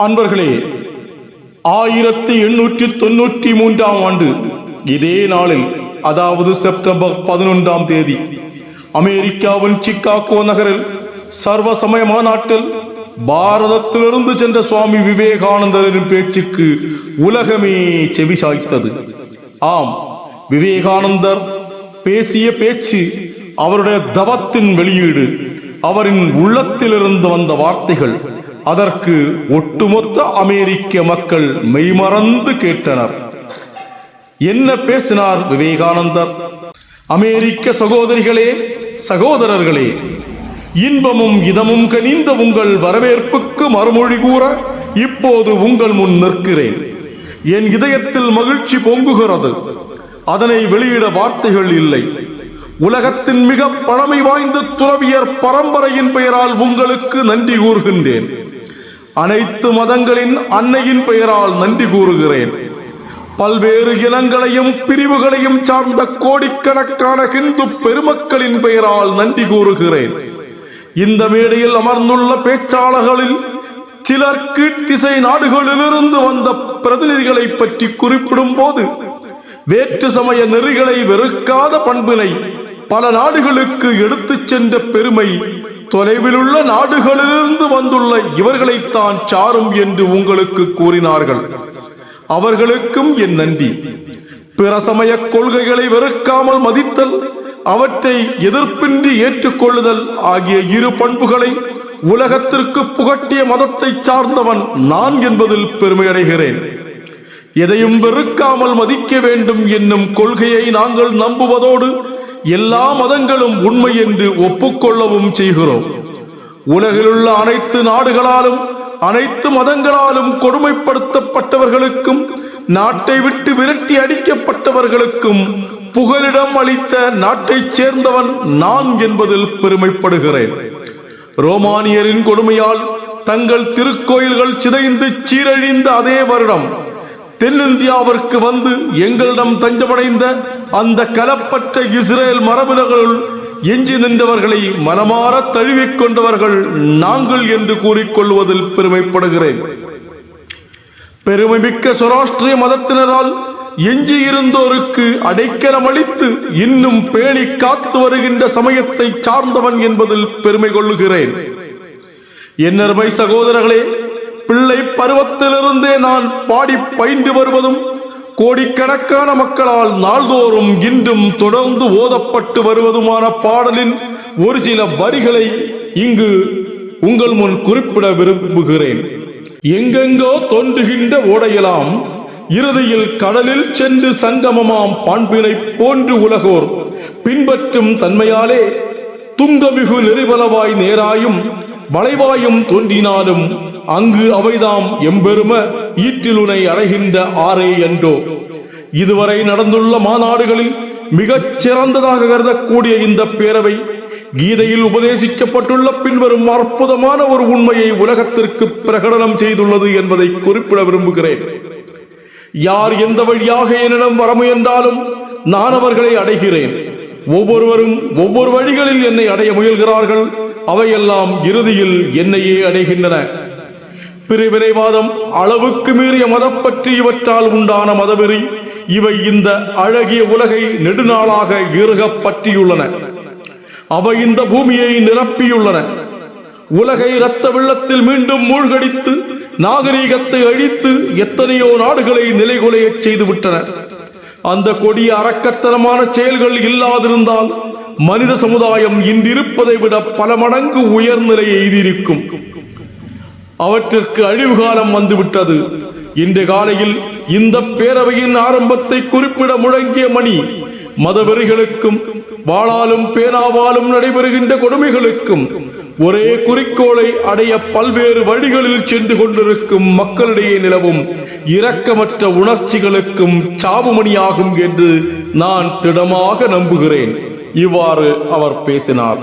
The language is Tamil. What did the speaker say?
அன்பர்களே, 1893 ஆண்டு இதே நாளில், அதாவது செப்டம்பர் 11 அமெரிக்காவின் சிக்காகோ நகரில் சர்வசமய மாநாட்டில் பாரதத்திலிருந்து சென்ற சுவாமி விவேகானந்தரின் பேச்சுக்கு உலகமே செவிசாய்த்தது. ஆம், விவேகானந்தர் பேசிய பேச்சு அவருடைய தவத்தின் வெளியீடு, அவரின் உள்ளத்திலிருந்து வந்த வார்த்தைகள். அதற்கு ஒட்டுமொத்த அமெரிக்க மக்கள் மெய்மறந்து கேட்டனர். என்ன பேசினார் விவேகானந்தர்? அமெரிக்க சகோதரிகளே, சகோதரர்களே, இன்பமும் இதமும் கனிந்த உங்கள் வரவேற்புக்கு மறுமொழி கூற இப்போது உங்கள் முன் நிற்கிறேன். என் இதயத்தில் மகிழ்ச்சி பொங்குகிறது. அதனை வெளியிட வார்த்தைகள் இல்லை. உலகத்தின் மிக பழமை வாய்ந்த துறவியர் பரம்பரையின் பெயரால் உங்களுக்கு நன்றி கூறுகின்றேன். அனைத்து மதங்களின் அன்னையின் பெயரால் நன்றி கூறுகிறேன். பல்வேறு இனங்களையும் பிரிவுகளையும் சார்ந்த கோடிக்கணக்கான இந்து பெருமக்களின் பெயரால் நன்றி கூறுகிறேன். இந்த மேடையில் அமர்ந்துள்ள பேச்சாளர்களில் சிலர் கீழ்த்திசை நாடுகளிலிருந்து வந்த பிரதிநிதிகளை பற்றி குறிப்பிடும் போது, வேற்று சமய நெறிகளை வெறுக்காத பண்பினை பல நாடுகளுக்கு எடுத்துச் சென்ற பெருமை தொலைவில் உள்ள நாடுகளிலிருந்து வந்துள்ள இவர்களைத்தான் சாரும் என்று உங்களுக்கு கூறினார்கள். அவர்களுக்கும் என் நன்றி. பிற சமய கொள்கைகளை வெறுக்காமல் மதித்தல், அவற்றை எதிர்ப்பின்றி ஏற்றுக்கொள்ளுதல் ஆகிய இரு பண்புகளை உலகத்திற்கு புகட்டிய மதத்தை சார்ந்தவன் நான் என்பதில் பெருமையடைகிறேன். எதையும் வெறுக்காமல் மதிக்க வேண்டும் என்னும் கொள்கையை நாங்கள் நம்புவதோடு எல்லா மதங்களும் உண்மை என்று ஒப்புக்கொள்ளவும் செய்கிறோம். உலகிலுள்ள அனைத்து நாடுகளாலும் அனைத்து மதங்களாலும் கொடுமைப்படுத்தப்பட்டவர்களுக்கும் நாட்டை விட்டு விரட்டி அடிக்கப்பட்டவர்களுக்கும் புகலிடம் அளித்த நாட்டைச் சேர்ந்தவன் நான் என்பதில் பெருமைப்படுகிறேன். ரோமானியரின் கொடுமையால் தங்கள் திருக்கோயில்கள் சிதைந்து சீரழிந்த அதே வருடம் தென்னிந்தியாவிற்கு வந்து எங்களிடம் தஞ்சமடைந்த அந்த கலப்பற்ற இஸ்ரேல் மரபினர்களுள் எஞ்சி நின்றவர்களை மனமாற தழுவிக் கொண்டவர்கள் நாங்கள் என்று கூறிக்கொள்வதில் பெருமைப்படுகிறேன். பெருமைமிக்க சொராஷ்டிரிய மதத்தினரால் எஞ்சி இருந்தோருக்கு அடைக்கலம் அளித்து இன்னும் பேணி காத்து வருகின்ற சமயத்தை சார்ந்தவன் என்பதில் பெருமை கொள்ளுகிறேன். என்னருமை சகோதரர்களே, பிள்ளை பருவத்திலிருந்தே நான் பாடி பயின்று வருவதும் கோடிக்கணக்கான மக்களால் நாள்தோறும் இன்றும் தொடர்ந்து ஓதப்பட்டு வருவதுமான பாடலின் ஒரு சில வரிகளை இங்கு உங்கள் முன் குறிப்பிட விரும்புகிறேன். எங்கெங்கோ தோன்றுகின்ற ஓடையெல்லாம் இறுதியில் கடலில் சென்று சங்கமமாம் பான்பினை போன்று உலகோர் பின்பற்றும் தன்மையாலே துங்கமிகு நெறிபலவாய் நேராயும் வளைவாயும் தோன்றினாலும் அங்கு அவைதாம் எம்பெரும ஈற்றிலுனை அடைகின்ற ஆரே என்றோ. இதுவரை நடந்துள்ள மாநாடுகளில் மிகச் சிறந்ததாக கருதக்கூடிய இந்த பேரவை கீதையில் உபதேசிக்கப்பட்டுள்ள பின்வரும் அற்புதமான ஒரு உண்மையை உலகத்திற்கு பிரகடனம் செய்துள்ளது என்பதை குறிப்பிட விரும்புகிறேன். யார் எந்த வழியாக என்னிடம் வர முயன்றாலும் நான் அவர்களை அடைகிறேன். ஒவ்வொருவரும் ஒவ்வொரு வழிகளில் என்னை அடைய முயல்கிறார்கள். அவையெல்லாம் இறுதியில் என்னையே அடைகின்றன. பிரிவினைவாதம், அளவுக்கு மீறிய மதம் பற்றி இவற்றால் உண்டான மதவெறி, இவை இந்த அழகிய உலகை நெடுநாளாக இறுகப் பற்றியுள்ளன. அவை இந்த பூமியை நிரப்பியுள்ளன. உலகை இரத்த வெள்ளத்தில் மீண்டும் மூழ்கடித்து நாகரீகத்தை அழித்து எத்தனையோ நாடுகளை நிலைகுலைய செய்துவிட்டன. அந்த கொடிய அரக்கத்தனமான செயல்கள் இல்லாதிருந்தால் மனித சமுதாயம் இன்றிருப்பதை விட பல மடங்கு உயர்நிலையை எய்திருக்கும். அவற்றிற்கு அழிவு காலம் வந்துவிட்டது. இன்று காலையில் இந்த பேரவையின் ஆரம்பத்தை குறிப்பிட முழங்கிய மணி மதவெறிகளுக்கும் வாளாலும் பேனாவாலும் நடைபெறுகின்ற கொடுமைகளுக்கும் ஒரே குறிக்கோளை அடைய பல்வேறு வழிகளில் சென்று கொண்டிருக்கும் மக்களிடையே நிலவும் இரக்கமற்ற உணர்ச்சிகளுக்கும் சாவுமணியாகும் என்று நான் திடமாக நம்புகிறேன். இவ்வாறு அவர் பேசினார்.